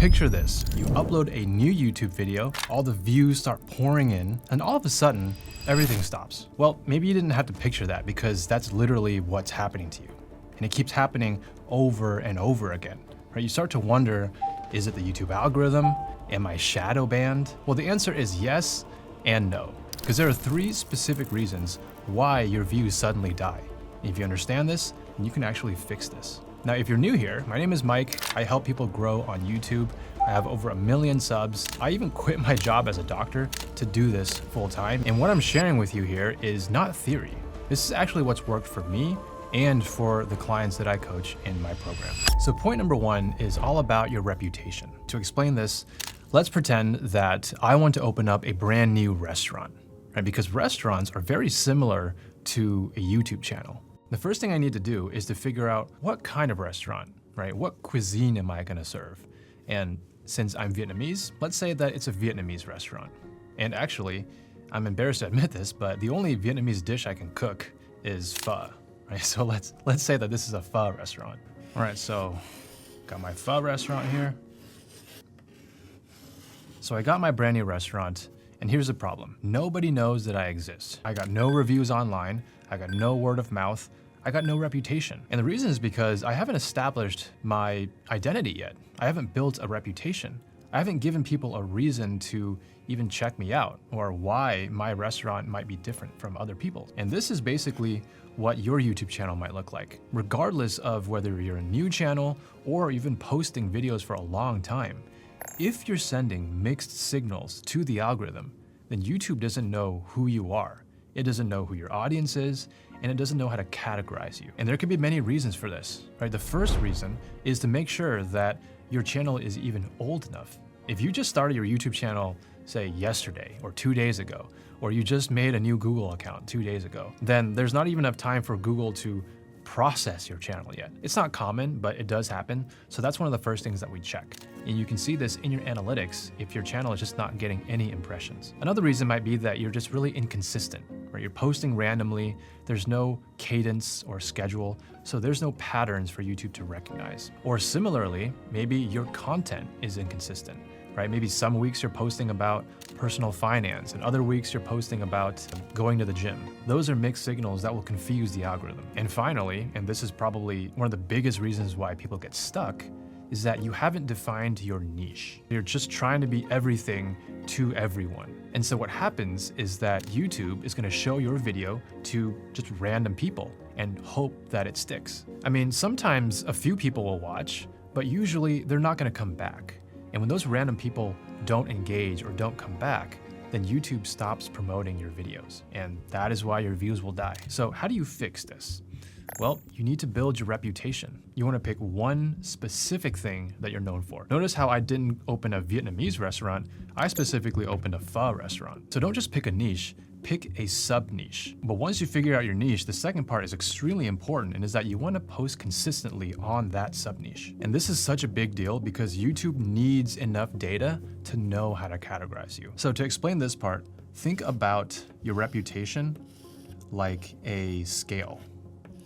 picture this. You upload a new YouTube video, all the views start pouring in, and all of a sudden, everything stops. Well, maybe you didn't have to picture that because that's literally what's happening to you. And it keeps happening over and over again, right? You start to wonder, is it the YouTube algorithm? Am I shadow banned? Well, the answer is yes and no, because there are 3 specific reasons why your views suddenly die. And if you understand this, then you can actually fix this. Now, if you're new here, my name is Mike. I help people grow on YouTube. I have over 1 million subs. I even quit my job as a doctor to do this full time. And what I'm sharing with you here is not theory. This is actually what's worked for me and for the clients that I coach in my program. So point number 1 is all about your reputation. To explain this, let's pretend that I want to open up a brand new restaurant, right? Because restaurants are very similar to a YouTube channel. The first thing I need to do is to figure out what kind of restaurant, right? What cuisine am I gonna serve? And since I'm Vietnamese, let's say that it's a Vietnamese restaurant. And actually, I'm embarrassed to admit this, but the only Vietnamese dish I can cook is pho, right? So let's say that this is a pho restaurant. All right, so got my pho restaurant here. So I got my brand new restaurant, and here's the problem. Nobody knows that I exist. I got no reviews online. I got no word of mouth. I got no reputation. And the reason is because I haven't established my identity yet. I haven't built a reputation. I haven't given people a reason to even check me out or why my restaurant might be different from other people. And this is basically what your YouTube channel might look like, regardless of whether you're a new channel or even posting videos for a long time. If you're sending mixed signals to the algorithm, then YouTube doesn't know who you are. It doesn't know who your audience is, and it doesn't know how to categorize you. And there could be many reasons for this, right? The first reason is to make sure that your channel is even old enough. If you just started your YouTube channel, say yesterday or 2 days ago, or you just made a new Google account 2 days ago, then there's not even enough time for Google to process your channel yet. It's not common, but it does happen. So that's one of the first things that we check. And you can see this in your analytics if your channel is just not getting any impressions. Another reason might be that you're just really inconsistent, right? You're posting randomly, there's no cadence or schedule, so there's no patterns for YouTube to recognize. Or similarly, maybe your content is inconsistent, right? Maybe some weeks you're posting about personal finance and other weeks you're posting about going to the gym. Those are mixed signals that will confuse the algorithm. And finally, and this is probably one of the biggest reasons why people get stuck, is that you haven't defined your niche. You're just trying to be everything to everyone. And so what happens is that YouTube is gonna show your video to just random people and hope that it sticks. I mean, sometimes a few people will watch, but usually they're not gonna come back. And when those random people don't engage or don't come back, then YouTube stops promoting your videos. And that is why your views will die. So how do you fix this? Well, you need to build your reputation. You want to pick one specific thing that you're known for. Notice how I didn't open a Vietnamese restaurant, I specifically opened a pho restaurant. So don't just pick a niche, pick a sub-niche. But once you figure out your niche, the second part is extremely important, and is that you want to post consistently on that sub-niche. And this is such a big deal because YouTube needs enough data to know how to categorize you. So to explain this part, think about your reputation like a scale,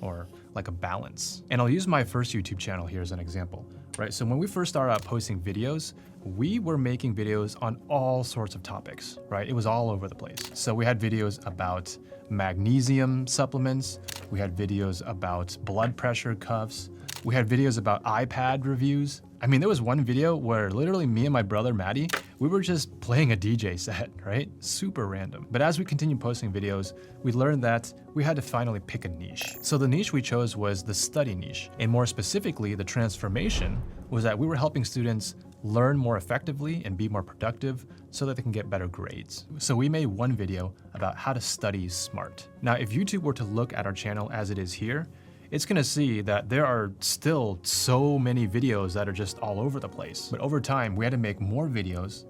or like a balance. And I'll use my first YouTube channel here as an example, right? So when we first started out posting videos, we were making videos on all sorts of topics, right? It was all over the place. So we had videos about magnesium supplements. We had videos about blood pressure cuffs. We had videos about iPad reviews. I mean, there was one video where literally me and my brother, Maddie, we were just playing a DJ set, right? Super random. But as we continued posting videos, we learned that we had to finally pick a niche. So the niche we chose was the study niche. And more specifically, the transformation was that we were helping students learn more effectively and be more productive so that they can get better grades. So we made one video about how to study smart. Now, if YouTube were to look at our channel as it is here, it's gonna see that there are still so many videos that are just all over the place. But over time, we had to make more videos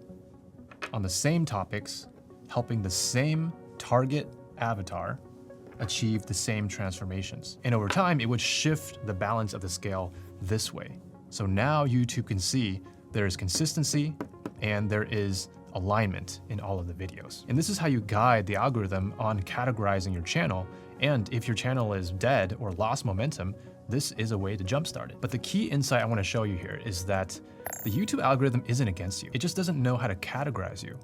on the same topics, helping the same target avatar achieve the same transformations. And over time, it would shift the balance of the scale this way. So now YouTube can see there is consistency and there is alignment in all of the videos. And this is how you guide the algorithm on categorizing your channel. And if your channel is dead or lost momentum, this is a way to jumpstart it. But the key insight I want to show you here is that the YouTube algorithm isn't against you. It just doesn't know how to categorize you.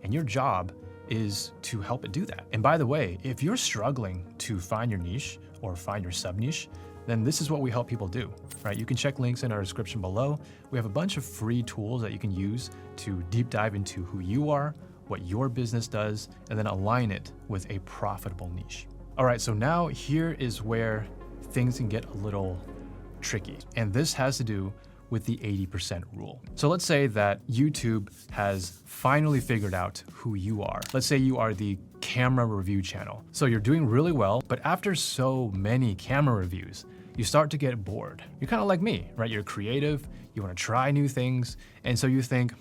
And your job is to help it do that. And by the way, if you're struggling to find your niche or find your sub niche, then this is what we help people do, right? You can check links in our description below. We have a bunch of free tools that you can use to deep dive into who you are, what your business does, and then align it with a profitable niche. All right, so now here is where things can get a little tricky. And this has to do with the 80% rule. So let's say that YouTube has finally figured out who you are. Let's say you are the camera review channel. So you're doing really well, but after so many camera reviews, you start to get bored. You're kind of like me, right? You're creative, you want to try new things, and so you think,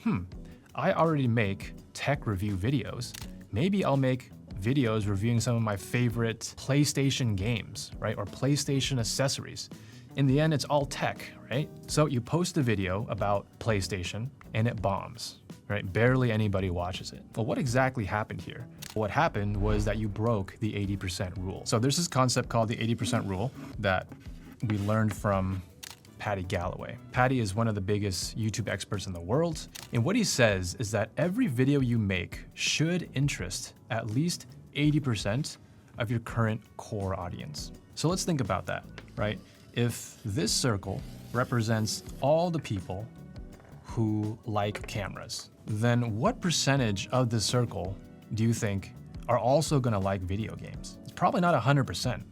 I already make tech review videos. Maybe I'll make videos reviewing some of my favorite PlayStation games, right? Or PlayStation accessories. In the end, it's all tech, right? So you post a video about PlayStation and it bombs, right? Barely anybody watches it. Well, what exactly happened here? What happened was that you broke the 80% rule. So there's this concept called the 80% rule that we learned from Patty Galloway. Patty is one of the biggest YouTube experts in the world. And what he says is that every video you make should interest at least 80% of your current core audience. So let's think about that, right? If this circle represents all the people who like cameras, then what percentage of this circle do you think are also gonna like video games? It's probably not 100%,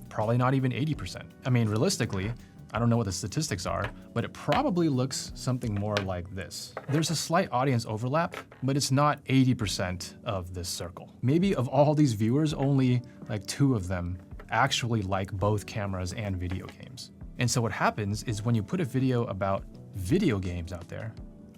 probably not even 80%. I mean, realistically, I don't know what the statistics are, but it probably looks something more like this. There's a slight audience overlap, but it's not 80% of this circle. Maybe of all these viewers, only like 2 of them actually like both cameras and video games. And so what happens is when you put a video about video games out there,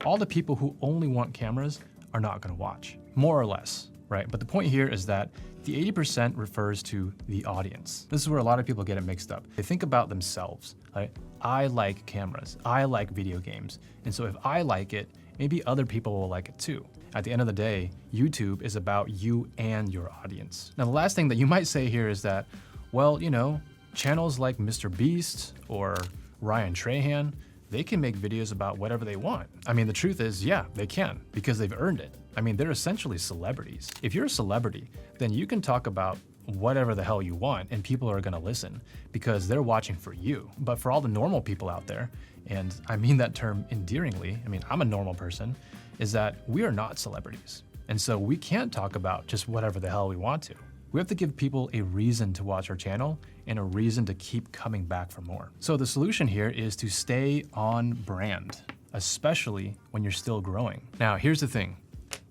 all the people who only want cameras are not gonna watch, more or less, right? But the point here is that the 80% refers to the audience. This is where a lot of people get it mixed up. They think about themselves, right? I like cameras, I like video games. And so if I like it, maybe other people will like it too. At the end of the day, YouTube is about you and your audience. Now, the last thing that you might say here is that, well, you know, channels like Mr. Beast or Ryan Trahan, they can make videos about whatever they want. I mean, the truth is, yeah, they can, because they've earned it. I mean, they're essentially celebrities. If you're a celebrity, then you can talk about whatever the hell you want and people are gonna listen because they're watching for you. But for all the normal people out there, and I mean that term endearingly, I mean, I'm a normal person, is that we are not celebrities. And so we can't talk about just whatever the hell we want to. We have to give people a reason to watch our channel and a reason to keep coming back for more. So the solution here is to stay on brand, especially when you're still growing. Now, here's the thing.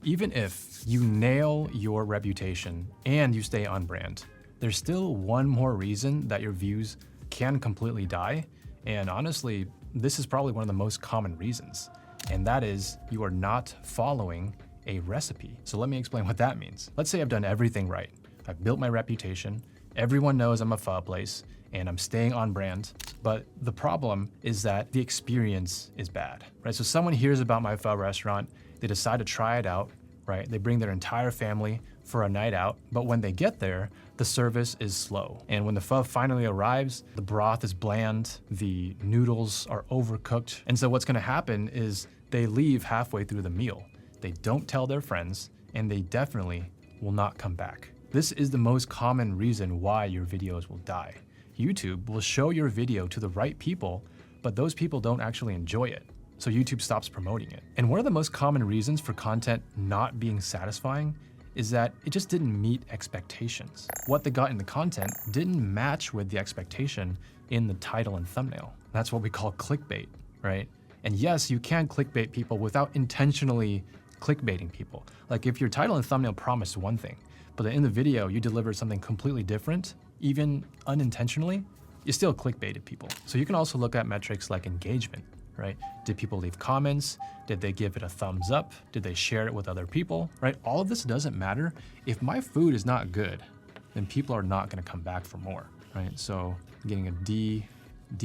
Even if you nail your reputation and you stay on brand, there's still one more reason that your views can completely die. And honestly, this is probably one of the most common reasons. And that is you are not following a recipe. So let me explain what that means. Let's say I've done everything right. I've built my reputation. Everyone knows I'm a pho place and I'm staying on brand. But the problem is that the experience is bad, right? So someone hears about my pho restaurant, they decide to try it out, right? They bring their entire family for a night out, but when they get there, the service is slow. And when the pho finally arrives, the broth is bland, the noodles are overcooked. And so what's gonna happen is they leave halfway through the meal. They don't tell their friends, and they definitely will not come back. This is the most common reason why your videos will die. YouTube will show your video to the right people, but those people don't actually enjoy it. So YouTube stops promoting it. And one of the most common reasons for content not being satisfying is that it just didn't meet expectations. What they got in the content didn't match with the expectation in the title and thumbnail. That's what we call clickbait, right? And yes, you can clickbait people without intentionally clickbaiting people. Like if your title and thumbnail promised one thing, but then in the video you delivered something completely different, even unintentionally, you still clickbaited people. So you can also look at metrics like engagement, right? Did people leave comments? Did they give it a thumbs up? Did they share it with other people, right? All of this doesn't matter. If my food is not good, then people are not gonna come back for more, right? So I'm getting a D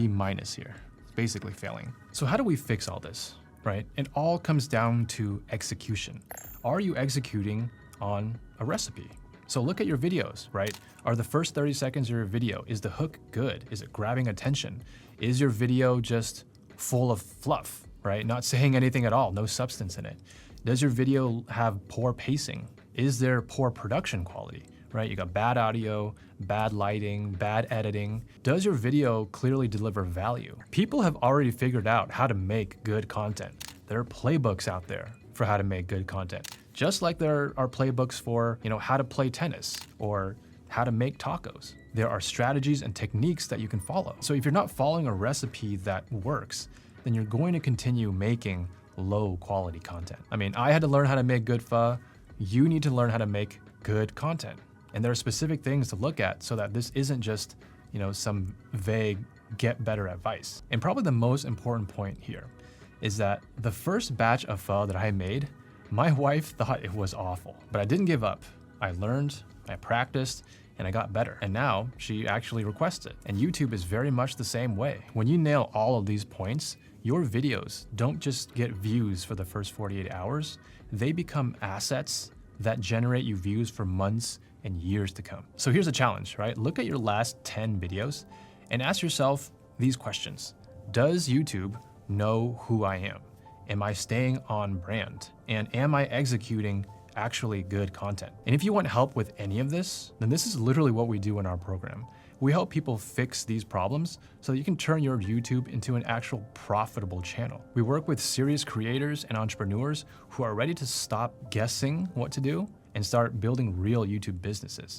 minus here. It's basically failing. So how do we fix all this, right? It all comes down to execution. Are you executing on a recipe? So look at your videos, right? Are the first 30 seconds of your video, is the hook good? Is it grabbing attention? Is your video just full of fluff, right? Not saying anything at all, no substance in it. Does your video have poor pacing? Is there poor production quality, right? You got bad audio, bad lighting, bad editing. Does your video clearly deliver value? People have already figured out how to make good content. There are playbooks out there for how to make good content. Just like there are playbooks for, how to play tennis or how to make tacos. There are strategies and techniques that you can follow. So if you're not following a recipe that works, then you're going to continue making low quality content. I mean, I had to learn how to make good pho. You need to learn how to make good content. And there are specific things to look at so that this isn't just, some vague get better advice. And probably the most important point here is that the first batch of pho that I made, my wife thought it was awful, but I didn't give up. I learned, I practiced, and I got better. And now she actually requests it. And YouTube is very much the same way. When you nail all of these points, your videos don't just get views for the first 48 hours, they become assets that generate you views for months and years to come. So here's a challenge, right? Look at your last 10 videos and ask yourself these questions. Does YouTube know who I am? Am I staying on brand? And am I executing actually good content? And if you want help with any of this, then this is literally what we do in our program. We help people fix these problems so that you can turn your YouTube into an actual profitable channel. We work with serious creators and entrepreneurs who are ready to stop guessing what to do and start building real YouTube businesses.